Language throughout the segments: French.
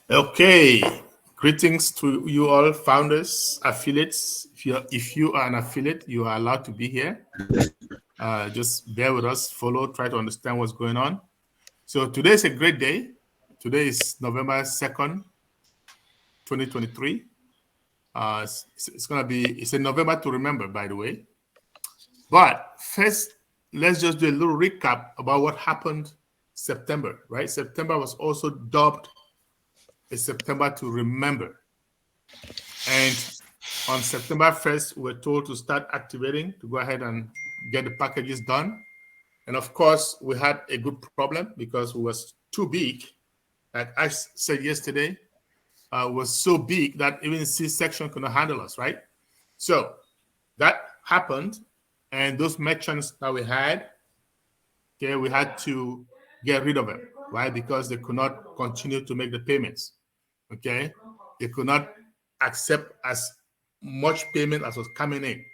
Okay, greetings to you all, founders, affiliates. If you are an affiliate, you are allowed to be here. Just bear with us, follow, try to understand what's going on. So today is a great day. Today is November 2nd, 2023. It's gonna be it's a November to remember, by the way. But first, let's just do a little recap about what happened September, right? September was also dubbed a September to remember. And on September 1st, we were told to start activating to go ahead and get the packages done. And of course, we had a good problem because it was too big. Like I said yesterday, was so big that even C-section could not handle us, right? So that happened. And those merchants that we had, okay, we had to get rid of them, right? Because they could not continue to make the payments, okay? They could not accept as much payment as was coming in,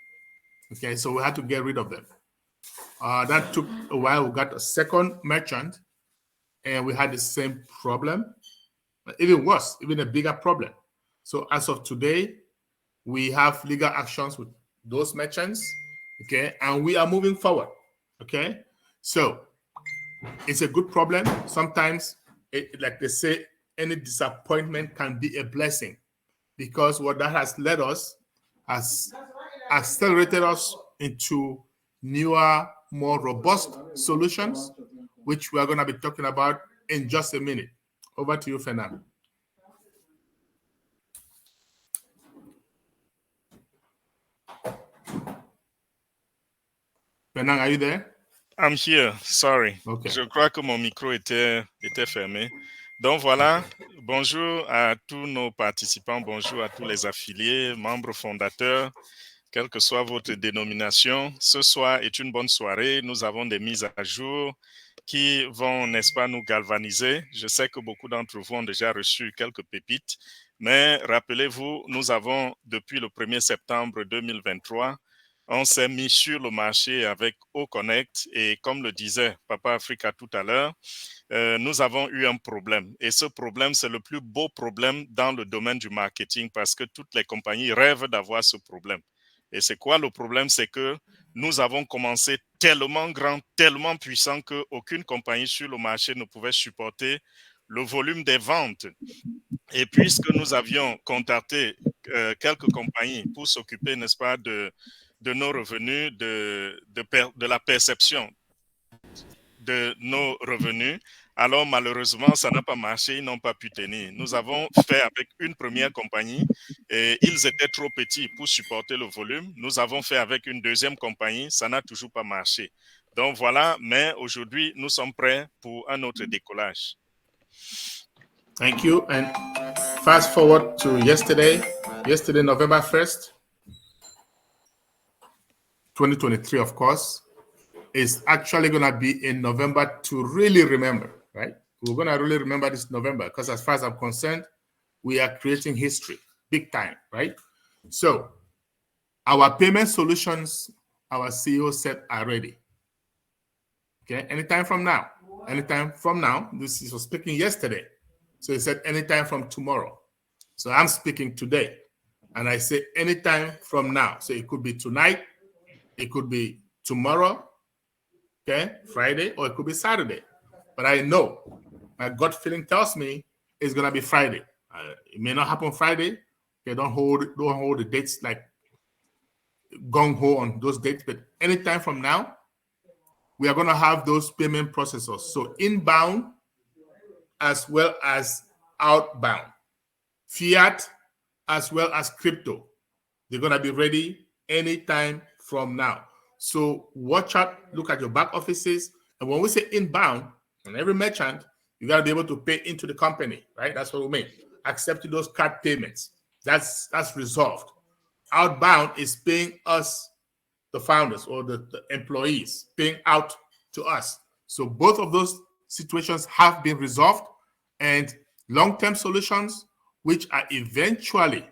okay? So we had to get rid of them. That took a while. We got a second merchant, and we had the same problem, even worse, even a bigger problem. So as of today, we have legal actions with those merchants, okay? And we are moving forward, okay? So it's a good problem. Sometimes, like they say, any disappointment can be a blessing because what that has led us has accelerated us into newer, more robust solutions, which we are going to be talking about in just a minute. Over to you, Fernando. Fernando, are you there? I'm here, sorry. Okay. Je crois que mon micro était fermé. Donc voilà, bonjour à tous nos participants, bonjour à tous les affiliés, membres fondateurs, quelle que soit votre dénomination. Ce soir est une bonne soirée. Nous avons des mises à jour qui vont, n'est-ce pas, nous galvaniser. Je sais que beaucoup d'entre vous ont déjà reçu quelques pépites, mais rappelez-vous, nous avons, depuis le 1er septembre 2023, on s'est mis sur le marché avec OConnect et comme le disait Papa Africa tout à l'heure, nous avons eu un problème. Et ce problème, c'est le plus beau problème dans le domaine du marketing parce que toutes les compagnies rêvent d'avoir ce problème. Et c'est quoi le problème? C'est que nous avons commencé tellement grand, tellement puissant qu'aucune compagnie sur le marché ne pouvait supporter le volume des ventes. Et puisque nous avions contacté quelques compagnies pour s'occuper, n'est-ce pas, de nos revenus, de la perception de nos revenus, alors malheureusement, ça n'a pas marché, ils n'ont pas pu tenir. Nous avons fait avec une première compagnie et ils étaient trop petits pour supporter le volume. Nous avons fait avec une deuxième compagnie, ça n'a toujours pas marché. Donc voilà, mais aujourd'hui, nous sommes prêts pour un autre décollage. Thank you. And fast forward to yesterday, November 1st, 2023, of course, is actually going to be in November to really remember, right? We're going to really remember this November because as far as I'm concerned, we are creating history, big time, right? So our payment solutions, our CEO said are ready. Okay, anytime from now. This was speaking yesterday. So he said anytime from tomorrow. So I'm speaking today. And I say anytime from now. So it could be tonight, it could be tomorrow, okay, Friday, or it could be Saturday. But I know, my gut feeling tells me it's gonna be Friday. It may not happen Friday. Okay, don't hold the dates like gung ho on those dates. But anytime from now, we are gonna have those payment processors. So inbound as well as outbound, fiat as well as crypto. They're gonna be ready anytime from now. So watch out, look at your back offices. And when we say inbound, on every merchant, you got to be able to pay into the company, right? That's what we mean. Accepting those card payments. That's resolved. Outbound is paying us, the founders or the employees, paying out to us. So both of those situations have been resolved, and long-term solutions, which are eventually,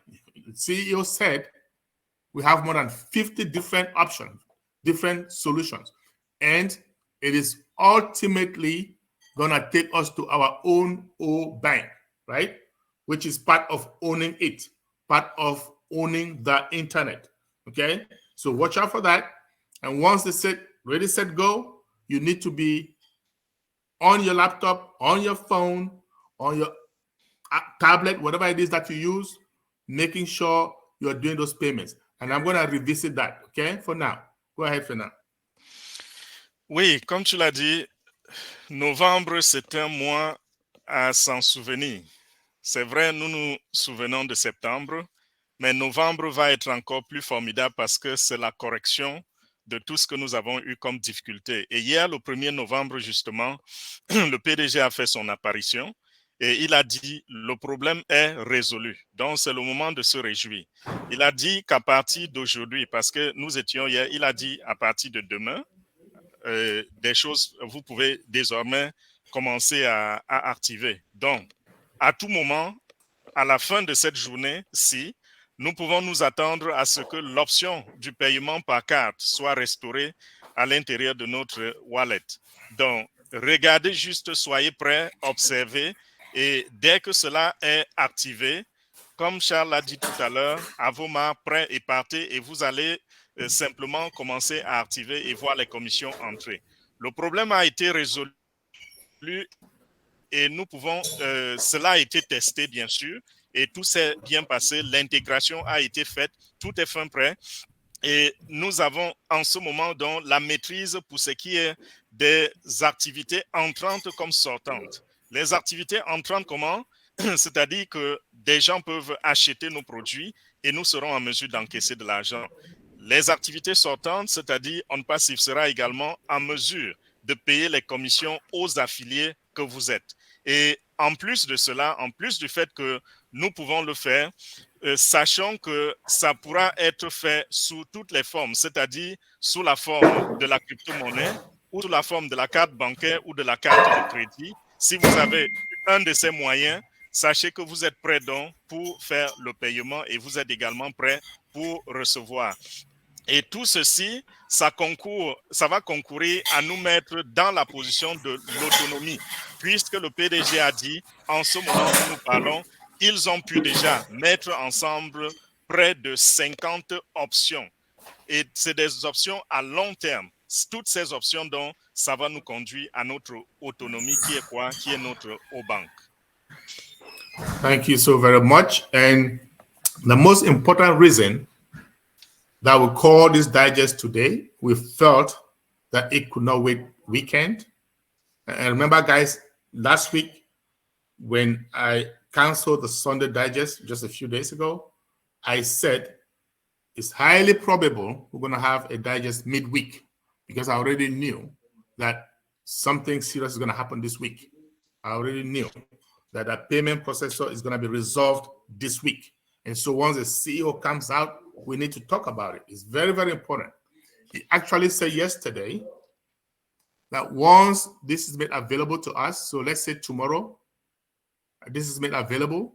the CEO said, we have more than 50 different options, different solutions. And it is ultimately going to take us to our own bank, right? which is part of owning it, part of owning the internet. Okay, so watch out for that. And once they said ready, set, go, you need to be on your laptop, on your phone, on your tablet, whatever it is that you use, making sure you're doing those payments. And I'm going to revisit that, okay, for now. Go ahead, Fernand. Oui, comme tu l'as dit, novembre, c'est un mois à s'en souvenir. C'est vrai, nous nous souvenons de septembre, mais novembre va être encore plus formidable parce que c'est la correction de tout ce que nous avons eu comme difficulté. Et hier, le 1er novembre, justement, le PDG a fait son apparition et il a dit le problème est résolu. Donc, c'est le moment de se réjouir. Il a dit qu'à partir d'aujourd'hui, parce que nous étions hier, il a dit à partir de demain, des choses, vous pouvez désormais commencer à activer. Donc, à tout moment, à la fin de cette journée-ci, nous pouvons nous attendre à ce que l'option du paiement par carte soit restaurée à l'intérieur de notre wallet. Donc, regardez juste, soyez prêts, observez, et dès que cela est activé, comme Charles l'a dit tout à l'heure, à vos mains, prêts et partez, et vous allez simplement commencer à activer et voir les commissions entrer. Le problème a été résolu et nous pouvons, cela a été testé bien sûr, et tout s'est bien passé, l'intégration a été faite, tout est fin prêt, et nous avons en ce moment donc la maîtrise pour ce qui est des activités entrantes comme sortantes. Les activités entrantes comment? C'est-à-dire que des gens peuvent acheter nos produits et nous serons en mesure d'encaisser de l'argent. Les activités sortantes, c'est-à-dire OnPassive sera également en mesure de payer les commissions aux affiliés que vous êtes. Et en plus de cela, en plus du fait que nous pouvons le faire, sachant que ça pourra être fait sous toutes les formes, c'est-à-dire sous la forme de la crypto-monnaie ou sous la forme de la carte bancaire ou de la carte de crédit. Si vous avez un de ces moyens, sachez que vous êtes prêt donc pour faire le paiement et vous êtes également prêt pour recevoir. Et tout ceci, ça va concourir à nous mettre dans la position de l'autonomie, puisque le PDG a dit, en ce moment où nous parlons, ils ont pu déjà mettre ensemble près de 50 options. Et c'est des options à long terme. Toutes ces options, donc, ça va nous conduire à notre autonomie, qui est quoi? Qui est notre banque. Thank you so very much. And the most important reason that we call this digest today, we felt that it could not wait weekend. And remember, guys, last week when I canceled the Sunday digest just a few days ago, I said it's highly probable we're going to have a digest midweek because I already knew that something serious is going to happen this week. I already knew that the payment processor is going to be resolved this week. And so once the CEO comes out, we need to talk about it. It's very, very important. He actually said yesterday that once this is made available to us, so let's say tomorrow, this is made available,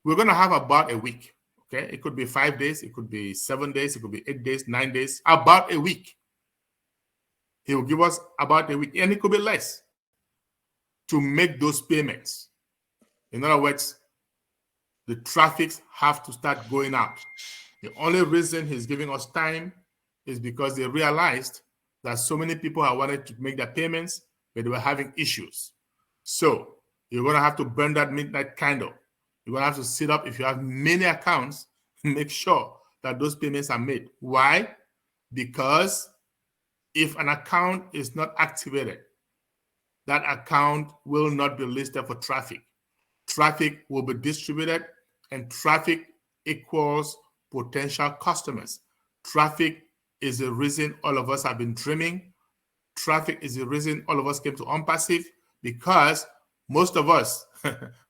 we're going to have about a week. Okay, it could be 5 days, it could be 7 days, it could be 8 days, 9 days, about a week. He will give us about a week, and it could be less, to make those payments. In other words, the traffics have to start going out. The only reason he's giving us time is because they realized that so many people have wanted to make their payments, but they were having issues. So you're going to have to burn that midnight candle. You're going to have to sit up, if you have many accounts, make sure that those payments are made. Why? Because if an account is not activated, that account will not be listed for traffic. Traffic will be distributed, and traffic equals potential customers. Traffic is the reason all of us have been dreaming. Traffic is the reason all of us came to OnPassive, because most of us,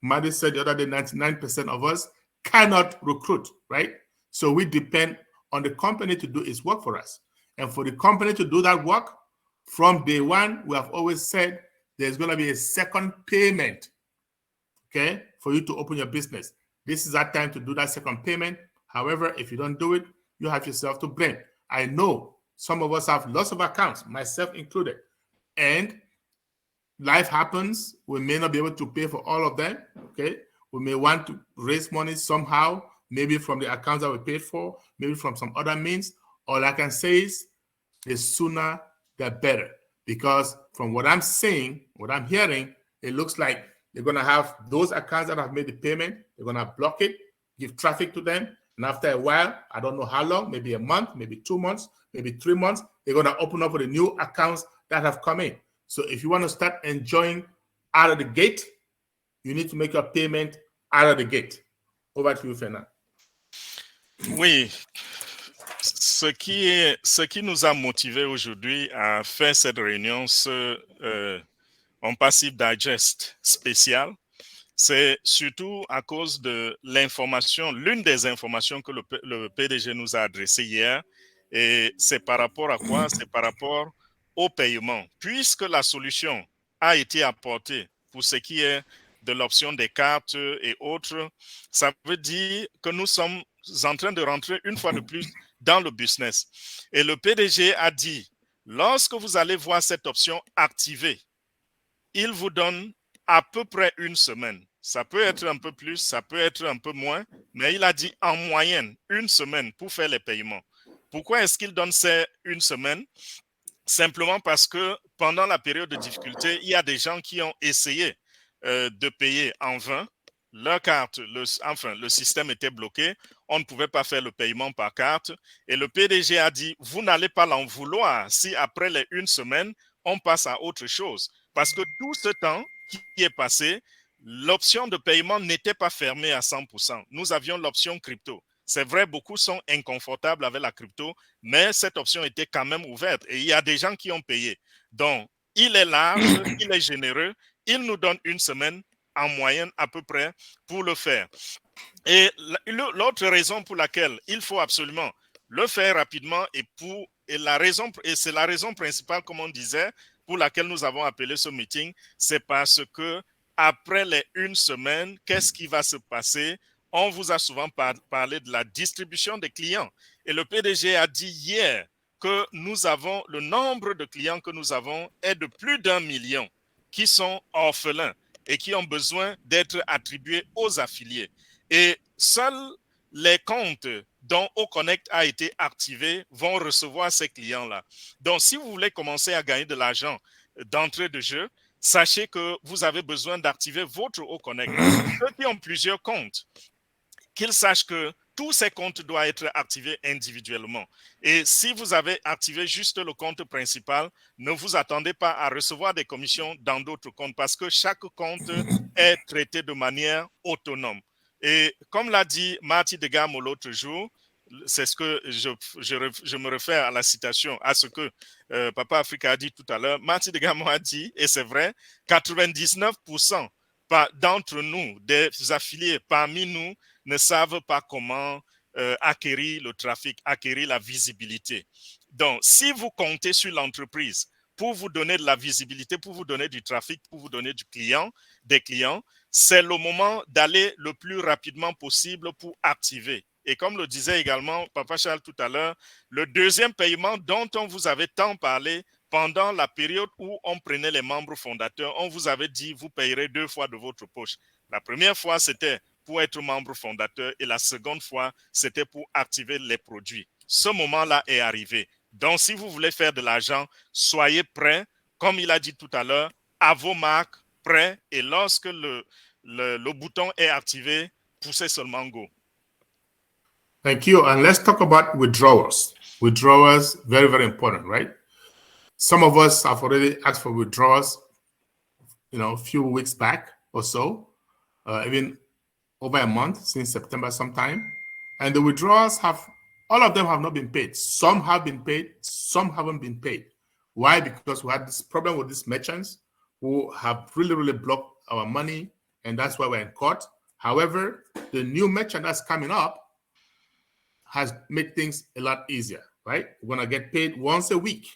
Maddie said the other day, 99% of us cannot recruit, right? So we depend on the company to do its work for us. And for the company to do that work, from day one, we have always said there's going to be a second payment, okay, for you to open your business. This is that time to do that second payment. However, if you don't do it, you have yourself to blame. I know some of us have lots of accounts, myself included, and life happens. We may not be able to pay for all of them, okay? We may want to raise money somehow, maybe from the accounts that we paid for, maybe from some other means. All I can say is the sooner the better. Because from what I'm seeing, what I'm hearing, it looks like they're going to have those accounts that have made the payment, they're going to block it, give traffic to them. And after a while, I don't know how long, maybe a month, maybe 2 months, maybe 3 months, they're going to open up with the new accounts that have come in. So if you want to start enjoying out of the gate, you need to make your payment out of the gate. Over to you, Fernand. Oui, ce qui nous a motivés aujourd'hui à faire cette réunion, en Passive Digest spécial, c'est surtout à cause de l'information, l'une des informations que le PDG nous a adressées hier. Et c'est par rapport à quoi? C'est par rapport au paiement. Puisque la solution a été apportée pour ce qui est de l'option des cartes et autres, ça veut dire que nous sommes en train de rentrer une fois de plus dans le business. Et le PDG a dit, lorsque vous allez voir cette option activée, il vous donne à peu près une semaine. Ça peut être un peu plus, ça peut être un peu moins, mais il a dit en moyenne une semaine pour faire les paiements. Pourquoi est-ce qu'il donne ces une semaine? Simplement parce que pendant la période de difficulté, il y a des gens qui ont essayé de payer en vain. Leur carte, le système était bloqué. On ne pouvait pas faire le paiement par carte. Et le PDG a dit, vous n'allez pas l'en vouloir si après les une semaine, on passe à autre chose. Parce que tout ce temps qui est passé, l'option de paiement n'était pas fermée à 100%. Nous avions l'option crypto. C'est vrai, beaucoup sont inconfortables avec la crypto, mais cette option était quand même ouverte et il y a des gens qui ont payé. Donc, il est large, il est généreux, il nous donne une semaine en moyenne à peu près pour le faire. Et l'autre raison pour laquelle il faut absolument le faire rapidement et c'est la raison principale, comme on disait, pour laquelle nous avons appelé ce meeting, c'est parce que après les une semaine, qu'est-ce qui va se passer? On vous a souvent parlé de la distribution des clients. Et le PDG a dit hier que le nombre de clients que nous avons est de plus d'1 million qui sont orphelins et qui ont besoin d'être attribués aux affiliés. Et seuls les comptes dont OConnect a été activé vont recevoir ces clients-là. Donc, si vous voulez commencer à gagner de l'argent d'entrée de jeu, sachez que vous avez besoin d'activer votre OConnect. Ceux qui ont plusieurs comptes, qu'ils sachent que tous ces comptes doivent être activés individuellement. Et si vous avez activé juste le compte principal, ne vous attendez pas à recevoir des commissions dans d'autres comptes parce que chaque compte est traité de manière autonome. Et comme l'a dit Marty Degamo l'autre jour, c'est ce que je me réfère à la citation, à ce que Papa Africa a dit tout à l'heure. Marty Degamo a dit, et c'est vrai, 99% d'entre nous, des affiliés parmi nous, ne savent pas comment acquérir le trafic, acquérir la visibilité. Donc, si vous comptez sur l'entreprise pour vous donner de la visibilité, pour vous donner du trafic, pour vous donner des clients, c'est le moment d'aller le plus rapidement possible pour activer. Et comme le disait également Papa Charles tout à l'heure, le deuxième paiement dont on vous avait tant parlé pendant la période où on prenait les membres fondateurs, on vous avait dit vous payerez 2 fois de votre poche. La première fois, c'était pour être membre fondateur et la seconde fois, c'était pour activer les produits. Ce moment-là est arrivé. Donc, si vous voulez faire de l'argent, soyez prêts, comme il a dit tout à l'heure, à vos marques, prêts, et lorsque le bouton est activé, poussez seulement go. Thank you. And let's talk about withdrawals. Withdrawals, very, very important, right? Some of us have already asked for withdrawals, a few weeks back or so, even over a month since September sometime. And the withdrawals all of them have not been paid. Some have been paid, some haven't been paid. Why? Because we had this problem with these merchants who have really, really blocked our money, and that's why we're in court. However, the new merchant that's coming up has made things a lot easier, right? We're going to get paid once a week.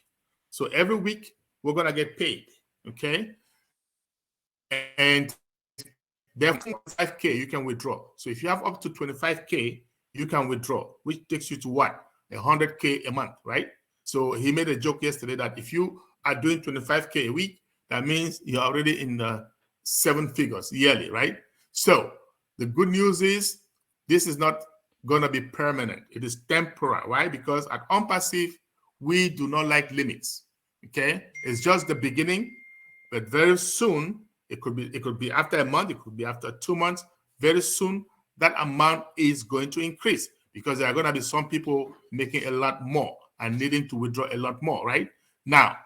So every week, we're going to get paid, okay? And therefore, 25K, you can withdraw. So if you have up to 25K, you can withdraw, which takes you to what? 100K a month, right? So he made a joke yesterday that if you are doing 25K a week, that means you're already in the 7 figures yearly, right? So The good news is this is not going to be permanent. It is temporary. Why? Because at OnPassive, we do not like limits. Okay, it's just the beginning, but very soon it could be after a month, it could be after 2 months. Very soon that amount is going to increase because there are going to be some people making a lot more and needing to withdraw a lot more. Right now,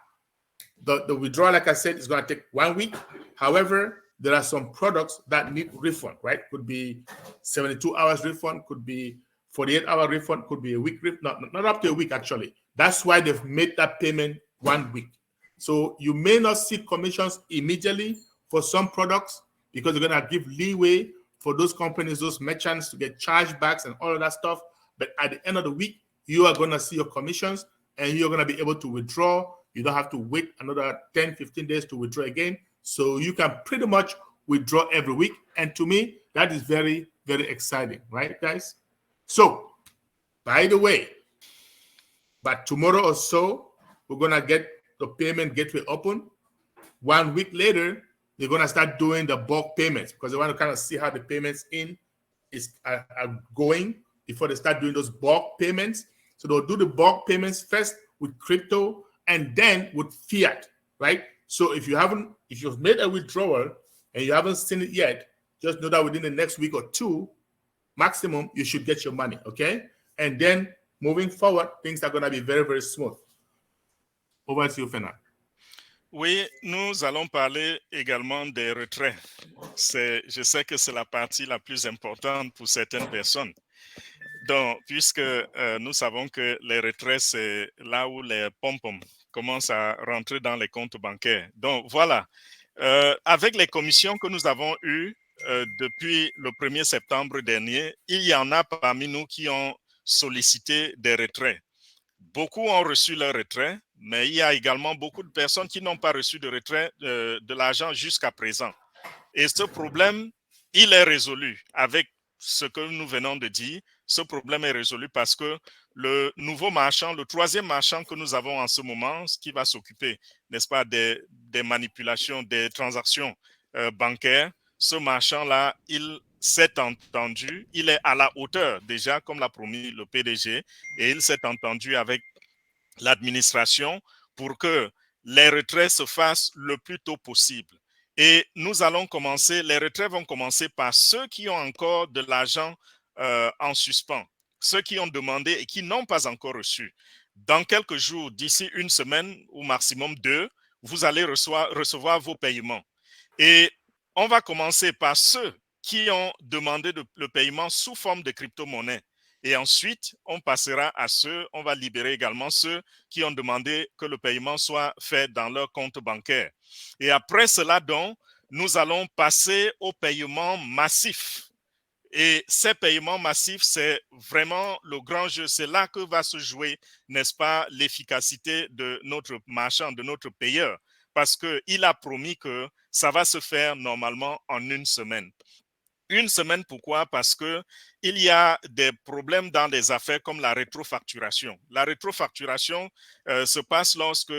the withdrawal, like I said, is going to take 1 week. However, there are some products that need refund, right? Could be 72 hours refund, could be 48-hour refund, could be a week refund, not up to a week, actually. That's why they've made that payment 1 week. So you may not see commissions immediately for some products because they're going to give leeway for those companies, those merchants to get chargebacks and all of that stuff. But at the end of the week, you are going to see your commissions and you're going to be able to withdraw. You don't have to wait another 10, 15 days to withdraw again. So you can pretty much withdraw every week. And to me, that is very, very exciting, right, guys? So, by the way, but tomorrow or so, we're going to get the payment gateway open. 1 week later, they're going to start doing the bulk payments because they want to kind of see how the payments are going before they start doing those bulk payments. So they'll do the bulk payments first with crypto and then with fiat, right? So if you've made a withdrawal and you haven't seen it yet, just know that within the next week or two, maximum, you should get your money, okay? And then moving forward, things are going to be very, very smooth. Over to you, Fernand. Oui, nous allons parler également des retraits. Je sais que c'est la partie la plus importante pour certaines personnes. Donc, puisque nous savons que les retraits, c'est là où les pom-pom commencent à rentrer dans les comptes bancaires. Donc, voilà. Avec les commissions que nous avons eues depuis le 1er septembre dernier, il y en a parmi nous qui ont sollicité des retraits. Beaucoup ont reçu leur retrait, mais il y a également beaucoup de personnes qui n'ont pas reçu de retrait de l'argent jusqu'à présent. Et ce problème, il est résolu avec ce que nous venons de dire. Ce problème est résolu parce que le nouveau marchand, le troisième marchand que nous avons en ce moment, qui va s'occuper, n'est-ce pas, des manipulations, des transactions bancaires, ce marchand-là, il s'est entendu, il est à la hauteur déjà, comme l'a promis le PDG, et il s'est entendu avec l'administration pour que les retraits se fassent le plus tôt possible. Et nous allons commencer, les retraits vont commencer par ceux qui ont encore de l'argent en suspens, ceux qui ont demandé et qui n'ont pas encore reçu. Dans quelques jours, d'ici une semaine ou maximum 2, vous allez recevoir vos paiements. Et on va commencer par ceux qui ont demandé le paiement sous forme de crypto-monnaie. Et ensuite, on passera à ceux, on va libérer également ceux qui ont demandé que le paiement soit fait dans leur compte bancaire. Et après cela, donc, nous allons passer au paiement massif. Et ces paiements massifs, c'est vraiment le grand jeu. C'est là que va se jouer, n'est-ce pas, l'efficacité de notre marchand, de notre payeur. Parce qu'il a promis que ça va se faire normalement en une semaine. Une semaine, pourquoi? Parce qu'il y a des problèmes dans des affaires comme la rétrofacturation. La rétrofacturation se passe lorsque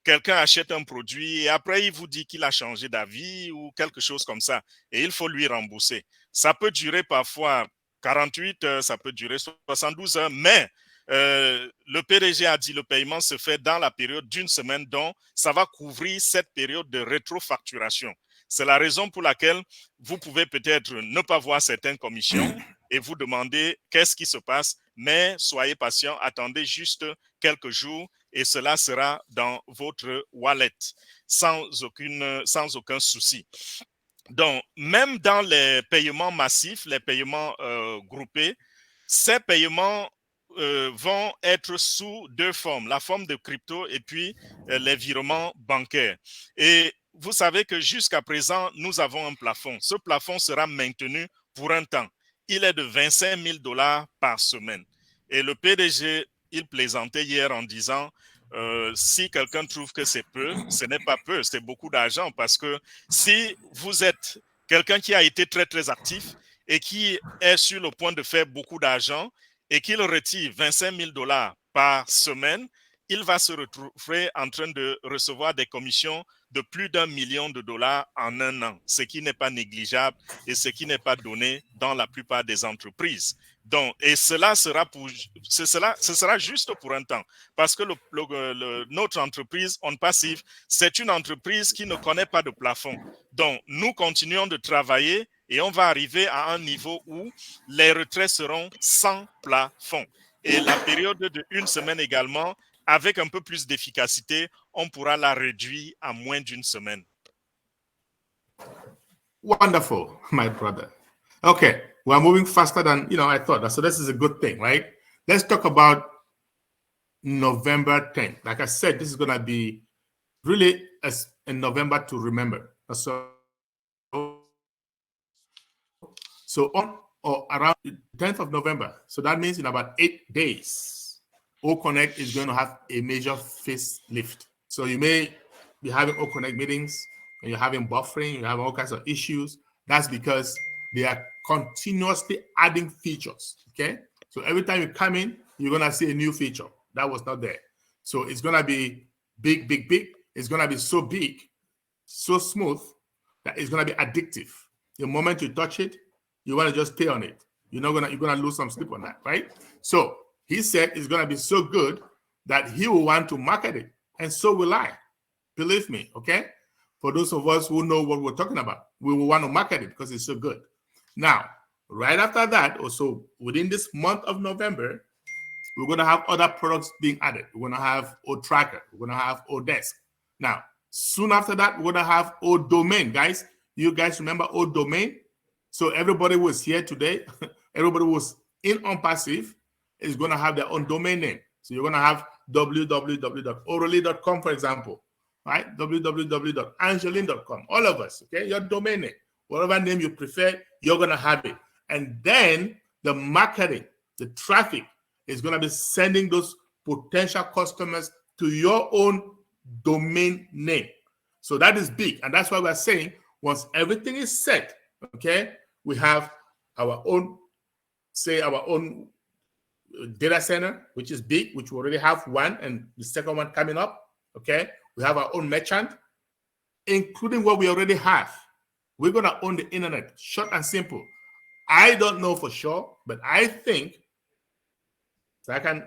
quelqu'un achète un produit et après il vous dit qu'il a changé d'avis ou quelque chose comme ça et il faut lui rembourser. Ça peut durer parfois 48 heures, ça peut durer 72 heures, mais le PDG a dit le paiement se fait dans la période d'une semaine, donc ça va couvrir cette période de rétrofacturation. C'est la raison pour laquelle vous pouvez peut-être ne pas voir certaines commissions et vous demander qu'est-ce qui se passe, mais soyez patient, attendez juste quelques jours et cela sera dans votre wallet sans aucun souci. Donc, même dans les paiements massifs, les paiements groupés, ces paiements vont être sous deux formes, la forme de crypto et puis les virements bancaires. Et vous savez que jusqu'à présent, nous avons un plafond. Ce plafond sera maintenu pour un temps. Il est de 25 000 $ par semaine. Et le PDG, il plaisantait hier en disant si quelqu'un trouve que c'est peu, ce n'est pas peu, c'est beaucoup d'argent parce que si vous êtes quelqu'un qui a été très, très actif et qui est sur le point de faire beaucoup d'argent et qu'il retire 25 000 $ par semaine, il va se retrouver en train de recevoir des commissions de plus d'1 million de dollars en un an, ce qui n'est pas négligeable et ce qui n'est pas donné dans la plupart des entreprises. Donc, et ce sera juste pour un temps, parce que notre entreprise On Passive, c'est une entreprise qui ne connaît pas de plafond. Donc, nous continuons de travailler et on va arriver à un niveau où les retraits seront sans plafond. Et la période de 1 semaine également, avec un peu plus d'efficacité, on pourra la réduire à moins d'1 semaine. Wonderful, my brother. Okay, we're moving faster than I thought. So this is a good thing, right? Let's talk about November 10th. Like I said, this is going to be really in November to remember. So on or around the 10th of November, so that means in about 8 days, OConnect is going to have a major facelift. So you may be having OConnect meetings and you're having buffering, you're having all kinds of issues. That's because they are continuously adding features, okay? So every time you come in, you're going to see a new feature that was not there. So it's going to be big, big, big. It's going to be so big, so smooth, that it's going to be addictive. The moment you touch it, you want to just stay on it. You're going to lose some sleep on that, right? So he said it's going to be so good that he will want to market it. And so will I. Believe me, okay? For those of us who know what we're talking about, we will want to market it because it's so good. Now, right after that, also within this month of November, we're going to have other products being added. We're going to have OTracker. We're going to have ODesk. Now, soon after that, we're going to have ODomain. Guys, you guys remember ODomain? So everybody who was here today, everybody who was in On Passive is going to have their own domain name. So you're going to have www.orally.com, for example, right? www.angeline.com. All of us, okay? Your domain name, whatever name you prefer, you're going to have it. And then the marketing, the traffic is going to be sending those potential customers to your own domain name. So that is big. And that's why we're saying once everything is set, okay, we have our own, our own data center, which is big, which we already have one, and the second one coming up, okay? We have our own merchant, including what we already have. We're going to own the internet, short and simple. I don't know for sure, but I think, so I can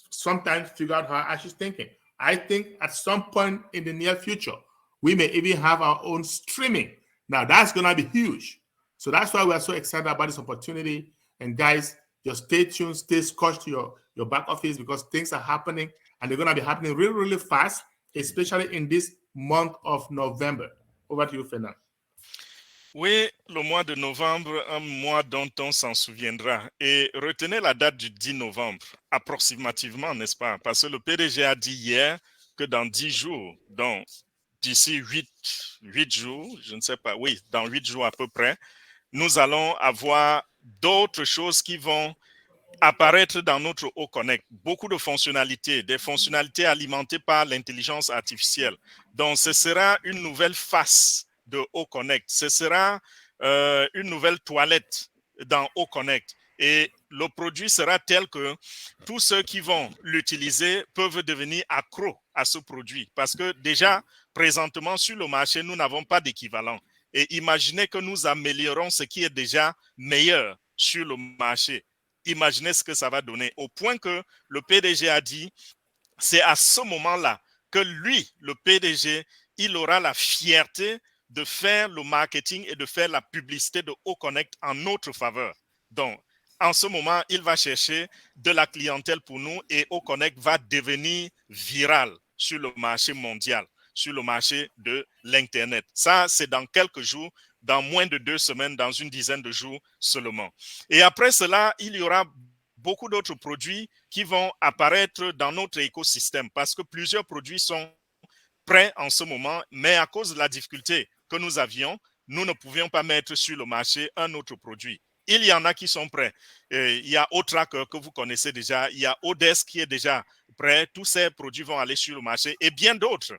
sometimes figure out how Ash is thinking. I think at some point in the near future, we may even have our own streaming. Now, that's going to be huge. So that's why we are so excited about this opportunity. And guys, just stay tuned, stay scotched to your back office because things are happening and they're going to be happening really, really fast, especially in this month of November. Over to you, Fernand. Oui, le mois de novembre, un mois dont on s'en souviendra. Et retenez la date du 10 novembre, approximativement, n'est-ce pas? Parce que le PDG a dit hier que dans 10 jours, donc d'ici 8 jours, je ne sais pas, oui, dans 8 jours à peu près, nous allons avoir d'autres choses qui vont apparaître dans notre OConnect. Beaucoup de fonctionnalités, des fonctionnalités alimentées par l'intelligence artificielle. Donc, ce sera une nouvelle face de OConnect. Ce sera une nouvelle toilette dans OConnect. Et le produit sera tel que tous ceux qui vont l'utiliser peuvent devenir accros à ce produit. Parce que déjà, présentement, sur le marché, nous n'avons pas d'équivalent. Et imaginez que nous améliorons ce qui est déjà meilleur sur le marché. Imaginez ce que ça va donner. Au point que le PDG a dit, c'est à ce moment-là que lui, le PDG, il aura la fierté de faire le marketing et de faire la publicité de OConnect en notre faveur. Donc, en ce moment, il va chercher de la clientèle pour nous et OConnect va devenir viral sur le marché mondial, sur le marché de l'Internet. Ça, c'est dans quelques jours, dans moins de 2 semaines, dans une dizaine de jours seulement. Et après cela, il y aura beaucoup d'autres produits qui vont apparaître dans notre écosystème parce que plusieurs produits sont prêts en ce moment, mais à cause de la difficulté que nous avions, nous ne pouvions pas mettre sur le marché un autre produit. Il y en a qui sont prêts. Il y a OTracker que vous connaissez déjà, il y a ODesk qui est déjà prêt. Tous ces produits vont aller sur le marché et bien d'autres.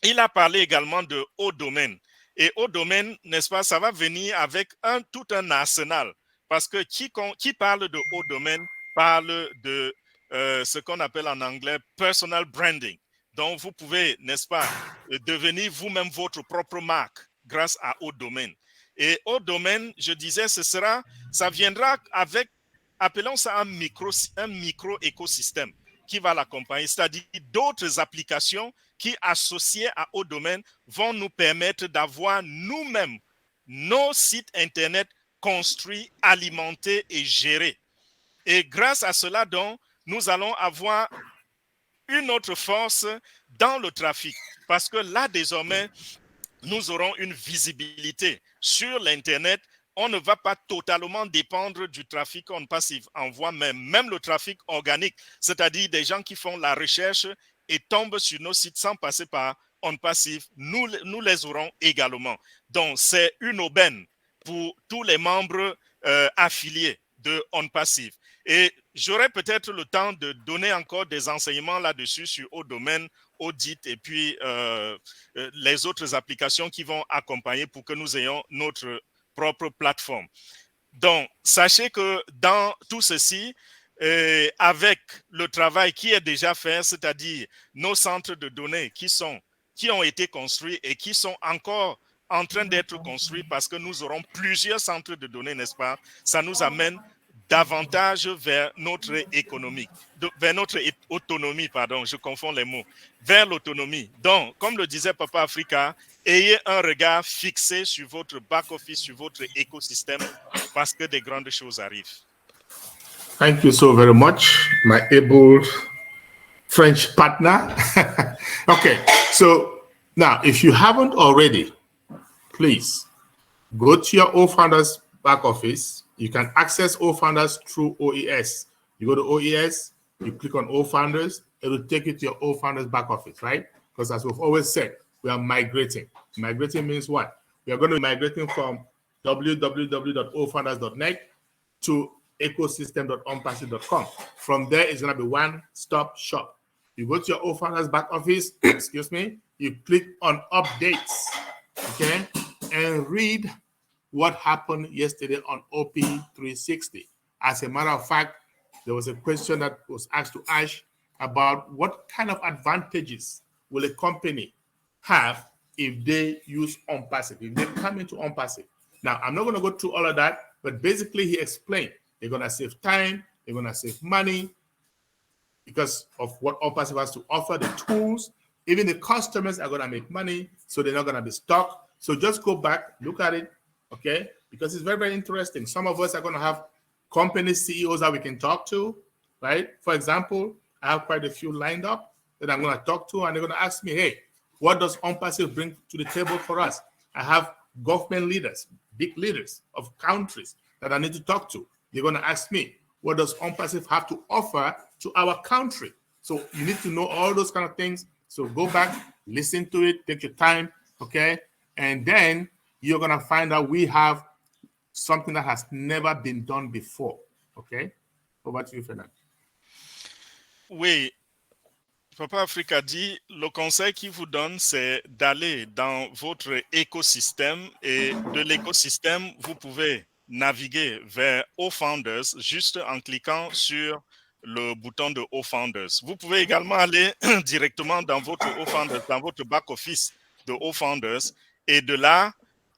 Il a parlé également de ODomain. Et ODomain, n'est-ce pas, ça va venir avec tout un arsenal. Parce que qui parle de ODomain parle de ce qu'on appelle en anglais personal branding. Donc, vous pouvez, n'est-ce pas, devenir vous-même votre propre marque grâce à Haut Domaine. Et Haut Domaine, je disais, ça viendra avec, appelons ça un micro-écosystème qui va l'accompagner, c'est-à-dire d'autres applications qui, associées à Haut Domaine, vont nous permettre d'avoir nous-mêmes nos sites Internet construits, alimentés et gérés. Et grâce à cela, donc, nous allons avoir une autre force dans le trafic. Parce que là, désormais, nous aurons une visibilité sur l'Internet. On ne va pas totalement dépendre du trafic on-passif, envoie même le trafic organique, c'est-à-dire des gens qui font la recherche et tombent sur nos sites sans passer par on-passif. Nous les aurons également. Donc, c'est une aubaine pour tous les membres affiliés de on-passif. Et j'aurai peut-être le temps de donner encore des enseignements là-dessus sur Haut Domaine, Audit et puis les autres applications qui vont accompagner pour que nous ayons notre propre plateforme. Donc, sachez que dans tout ceci, avec le travail qui est déjà fait, c'est-à-dire nos centres de données qui ont été construits et qui sont encore en train d'être construits parce que nous aurons plusieurs centres de données, n'est-ce pas? Ça nous amène davantage vers notre économie, vers notre autonomie, pardon, je confonds les mots, vers l'autonomie. Donc, comme le disait Papa Africa, ayez un regard fixé sur votre back-office, sur votre écosystème, parce que des grandes choses arrivent. Thank you so very much, my able French partner. Okay, so now, if you haven't already, please go to your O-Founders back office. You can access O-Founders through OES. You go to OES, you click on O-Founders, it will take you to your O-Founders back office, right? Because as we've always said, we are migrating. Migrating means what? We are going to be migrating from www.ofounders.net to ecosystem.onpassive.com. From there, it's going to be one-stop shop. You go to your O-Founders back office, excuse me, you click on updates, okay, and read what happened yesterday on OP360. As a matter of fact, there was a question that was asked to Ash about what kind of advantages will a company have if they use OnPassive, if they come into OnPassive. Now, I'm not going to go through all of that, but basically he explained they're going to save time, they're going to save money because of what OnPassive has to offer, the tools. Even the customers are going to make money, so they're not going to be stuck. So just go back, look at it, okay? Because it's very, very interesting. Some of us are going to have company CEOs that we can talk to, right? For example, I have quite a few lined up that I'm going to talk to, and they're going to ask me, hey, what does OnPassive bring to the table for us? I have government leaders, big leaders of countries that I need to talk to. They're going to ask me, what does OnPassive have to offer to our country? So you need to know all those kind of things. So go back, listen to it, take your time, okay? And then you're going to find out we have something that has never been done before, okay? Over to you, Fernand. Oui, Papa Africa dit, le conseil qu'il vous donne, c'est d'aller dans votre écosystème et de l'écosystème, vous pouvez naviguer vers O-Founders juste en cliquant sur le bouton de O-Founders. Vous pouvez également aller directement dans votre O-Founders, dans votre back-office de O-Founders et de là,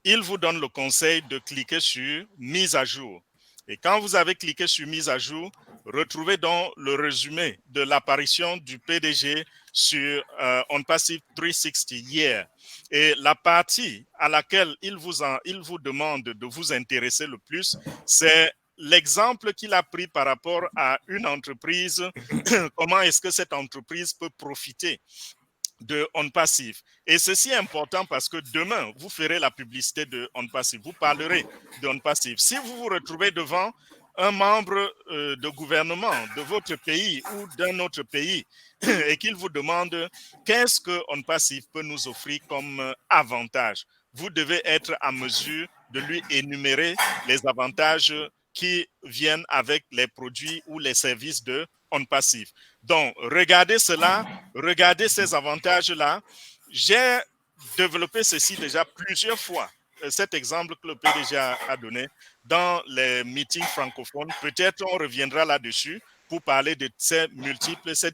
il vous donne le conseil de cliquer sur mise à jour. Et quand vous avez cliqué sur mise à jour, retrouvez donc le résumé de l'apparition du PDG sur OnPassive 360 hier. Et la partie à laquelle il vous demande de vous intéresser le plus, c'est l'exemple qu'il a pris par rapport à une entreprise. Comment est-ce que cette entreprise peut profiter de OnPassive. Et ceci est important parce que demain, vous ferez la publicité de OnPassive. Vous parlerez de OnPassive. Si vous vous retrouvez devant un membre de gouvernement de votre pays ou d'un autre pays et qu'il vous demande qu'est-ce que OnPassive peut nous offrir comme avantage, vous devez être à mesure de lui énumérer les avantages qui viennent avec les produits ou les services de OnPassive. Donc, regardez cela, regardez ces avantages-là. J'ai développé ceci déjà plusieurs fois, cet exemple que le PDG a donné dans les meetings francophones. Peut-être on reviendra là-dessus pour parler de ces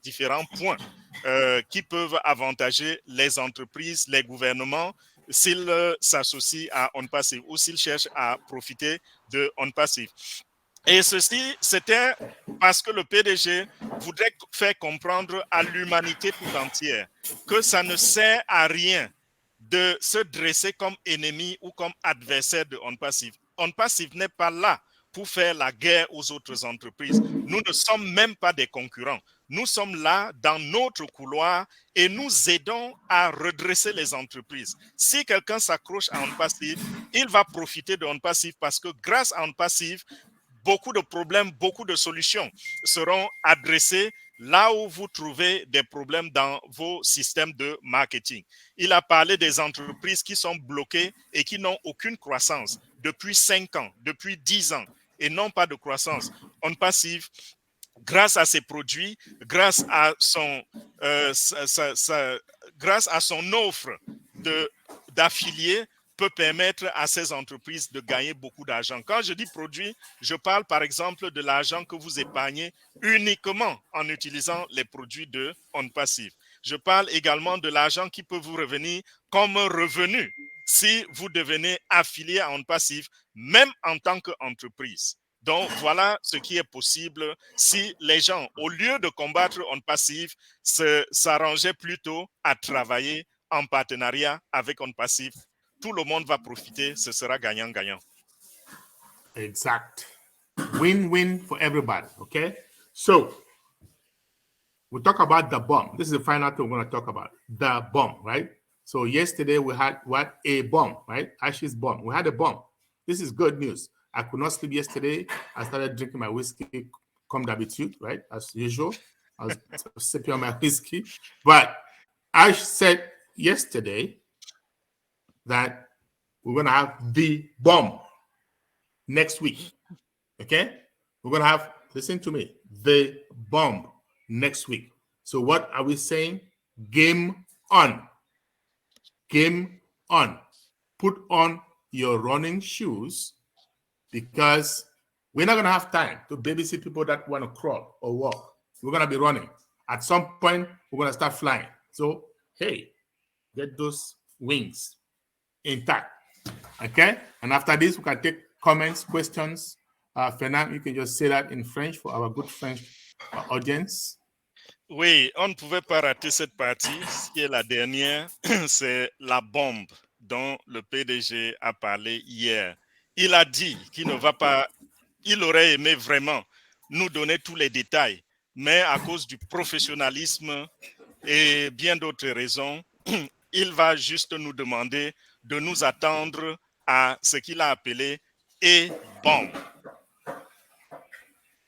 différents points. qui peuvent avantager les entreprises, les gouvernements, s'ils s'associent à OnPassive ou s'ils cherchent à profiter de OnPassive. Et ceci, c'était parce que le PDG voudrait faire comprendre à l'humanité tout entière que ça ne sert à rien de se dresser comme ennemi ou comme adversaire de OnPassive. OnPassive n'est pas là pour faire la guerre aux autres entreprises. Nous ne sommes même pas des concurrents. Nous sommes là dans notre couloir et nous aidons à redresser les entreprises. Si quelqu'un s'accroche à OnPassive, il va profiter de OnPassive parce que grâce à OnPassive, beaucoup de problèmes, beaucoup de solutions seront adressées là où vous trouvez des problèmes dans vos systèmes de marketing. Il a parlé des entreprises qui sont bloquées et qui n'ont aucune croissance depuis 5 ans, depuis 10 ans, et non pas de croissance. OnPassive, grâce à ses produits, grâce à son offre d'affiliés, peut permettre à ces entreprises de gagner beaucoup d'argent. Quand je dis produit, je parle par exemple de l'argent que vous épargnez uniquement en utilisant les produits de OnPassive. Je parle également de l'argent qui peut vous revenir comme revenu si vous devenez affilié à OnPassive, même en tant qu'entreprise. Donc, voilà ce qui est possible si les gens, au lieu de combattre OnPassive, s'arrangeaient plutôt à travailler en partenariat avec OnPassive. Tout le monde va profiter, ce sera gagnant-gagnant. Exact. Win-win for everybody, okay? So, we'll talk about the bomb. This is the final thing we're going to talk about, the bomb, right? So yesterday we had what? A bomb, right? Ash's bomb. We had a bomb. This is good news. I could not sleep yesterday. I started drinking my whiskey, comme d'habitude, right? As usual. I was sipping on my whiskey. But Ash said yesterday that we're going to have the bomb next week. Okay? We're going to have, listen to me, the bomb next week. So what are we saying? Game on. Game on. Put on your running shoes because we're not going to have time to babysit people that want to crawl or walk. We're going to be running. At some point, we're going to start flying. So, hey, get those wings intact. Okay? And after this, we can take comments, questions. Fernand, you can just say that in French for our good French audience. Oui, on ne pouvait pas rater cette partie. Ce qui est la dernière, c'est la bombe dont le PDG a parlé hier. Il a dit qu'il ne va pas, il aurait aimé vraiment nous donner tous les détails, mais à cause du professionnalisme et bien d'autres raisons, il va juste nous demander de nous attendre à ce qu'il a appelé E-bomb.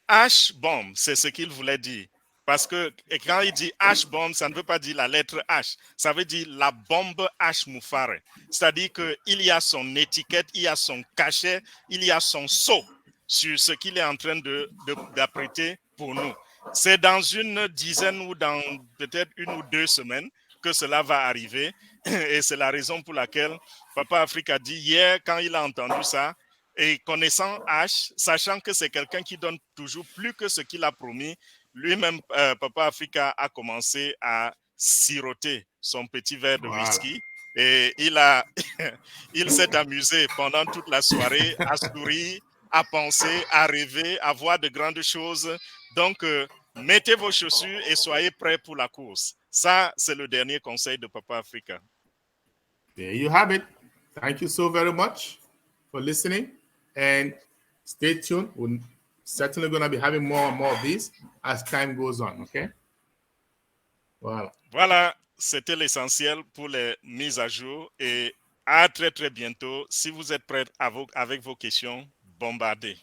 H-bomb, c'est ce qu'il voulait dire. Parce que quand il dit H-bomb, ça ne veut pas dire la lettre H. Ça veut dire la bombe H-Moufare. C'est-à-dire qu'il y a son étiquette, il y a son cachet, il y a son sceau sur ce qu'il est en train d'apprêter pour nous. C'est dans une dizaine ou dans peut-être 1 ou 2 semaines que cela va arriver. Et c'est la raison pour laquelle Papa Afrique a dit hier, quand il a entendu ça, et connaissant H, sachant que c'est quelqu'un qui donne toujours plus que ce qu'il a promis, lui-même, Papa Africa a commencé à siroter son petit verre de whisky et il s'est amusé pendant toute la soirée à sourire, à penser, à rêver, à voir de grandes choses. Donc, mettez vos chaussures et soyez prêts pour la course. Ça, c'est le dernier conseil de Papa Africa. There you have it. Thank you so very much for listening. And stay tuned. We're certainly going to be having more and more of these as time goes on, okay? Voilà. Voilà, c'était l'essentiel pour les mises à jour et à très très bientôt. Si vous êtes prêts avec vos questions, bombardez.